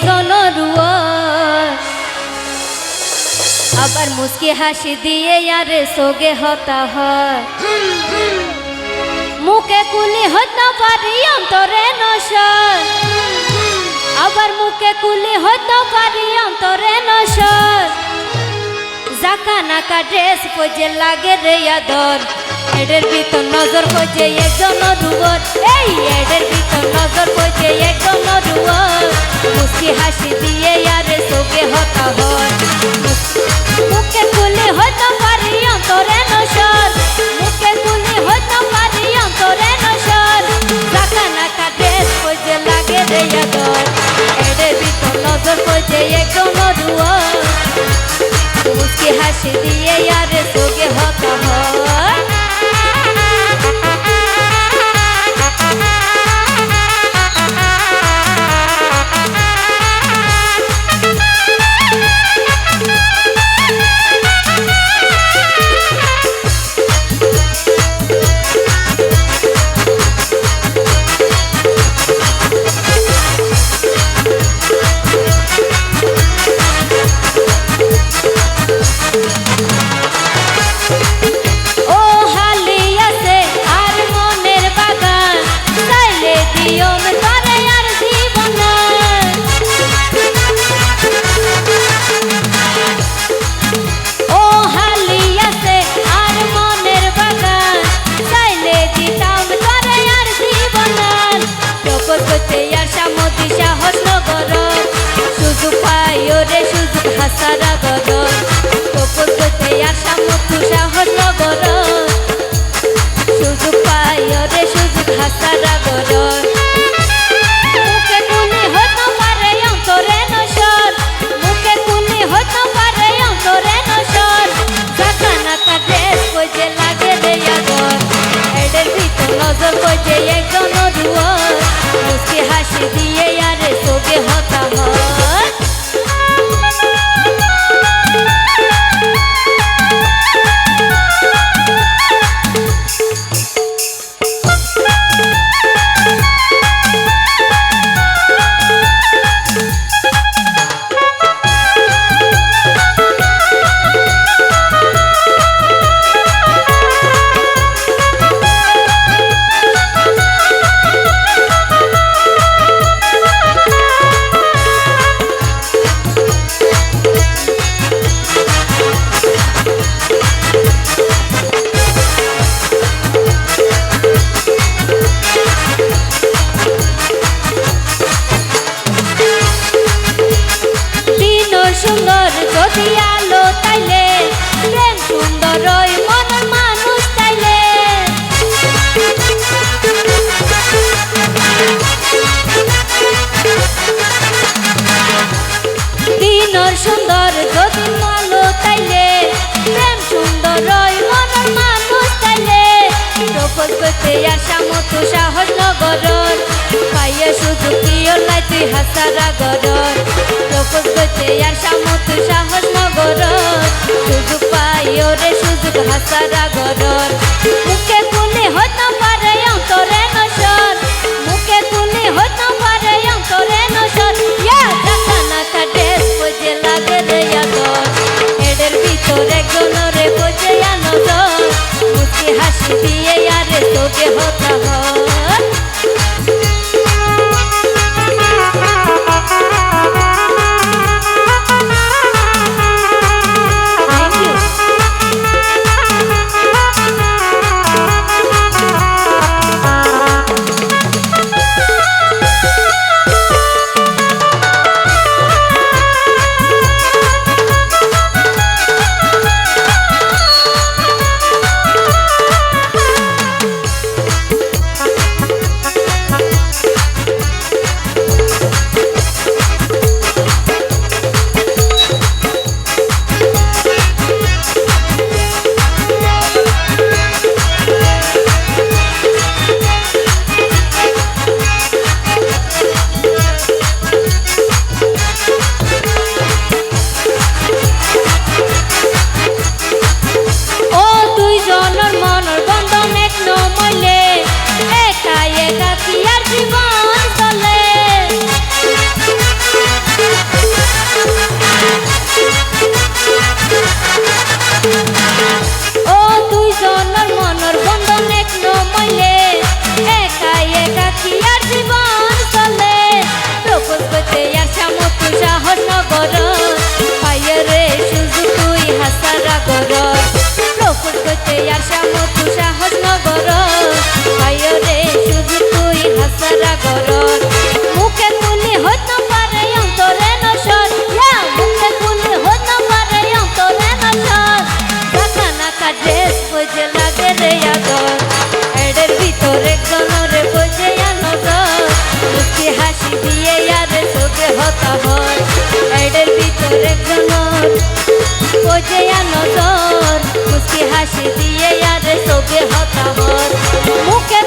একজন রুয়ার আবার মুস্কি হাসি দিয়ে আরে সোগে হতা হয় মুখে কুলি হতে পারি অন্তরে নশর আবার মুখে কুলি হতে পারি অন্তরে নশর জাকা নাকা ড্রেস পজে লাগে রে আদর এডের ভিতর নজর পজে একজন রুয়ার এই এডের ভিতর নজর পজে একজন রুয়ার মুস্কি হাসি দিয়ে আরে সোগে হতা হয় মুখে কুলি হতে পারি অন্তরে নশর মুখে কুলি হতে পারি অন্তরে নশর জাকা নাকা ড্রেস পজে লাগে রে আদর এডের ভিতর নজর পজে একজন রুয়ার মুস্কি হাসি দিয়ে আরে সোগে হতা হয় হাসারা গরম তপন করতে আসা মতো সাহস গরম সুযোগ পাই রে সুযোগ হাসারা গরম মুখে কুলি হতে পারে অন্তরে নশর মুখে কুলি হতে পারে অন্তরে নশর জাকা নাকা ড্রেস পজে লাগে রে আদর এডের ভিতর নজর পজে একজন রুয়ার মুস্কি হাসি দিয়ে আরে সোগে হতা হয় সুন্দর যদি আলো তাইলে প্রেম সুন্দর ওই মনের মানুষ তাইলে দিনর সুন্দর যদি আলো তাইলে প্রেম সুন্দর ওই মনের মানুষ তাইলে প্রপোজ করতে আসা মতো সাহস নগরর পাইয়া সুযোগ দিও লাই তুই হাসারা গরর প্রপোজ করতে আসা মতো সাহস নগরর সুযোগ পাইও রে সুযোগ হাসারা গরর মুখে কুলি হতে পারে অন্তরে নশর মুখে কুলি হতে পারে অন্তরে নশর ইয়া জাকা নাকা ড্রেস পজে লাগে রে আদর এডের ভিতর একজন রে পজে নজর মুস্কি হাসি দিয়ে আরে তোকে হতা হয় মতো সাহস নগর পাইয়ে রে সুযোগ তুই হাসারা গর প্রপোজ করতে আসা মতো সাহস নগর পাইয়ে রে সুযোগ তুই হাসারা গর মুখে তুলি হইতে পারে অন্তরে নসর মুখে তুলি হইতে পারে অন্তরে নসর কাকা নাকা ড্রেস বোঝে লাগে রে আদর এডের ভিতরে গনরে বোঝে নজর মুখে হাসি দিয়ে আরে চোখে হতা হয় এডের ভিতরে গনর বোঝে নজর মুখে হাসি দিয়ে আরে চোখে হতা হয় মুখে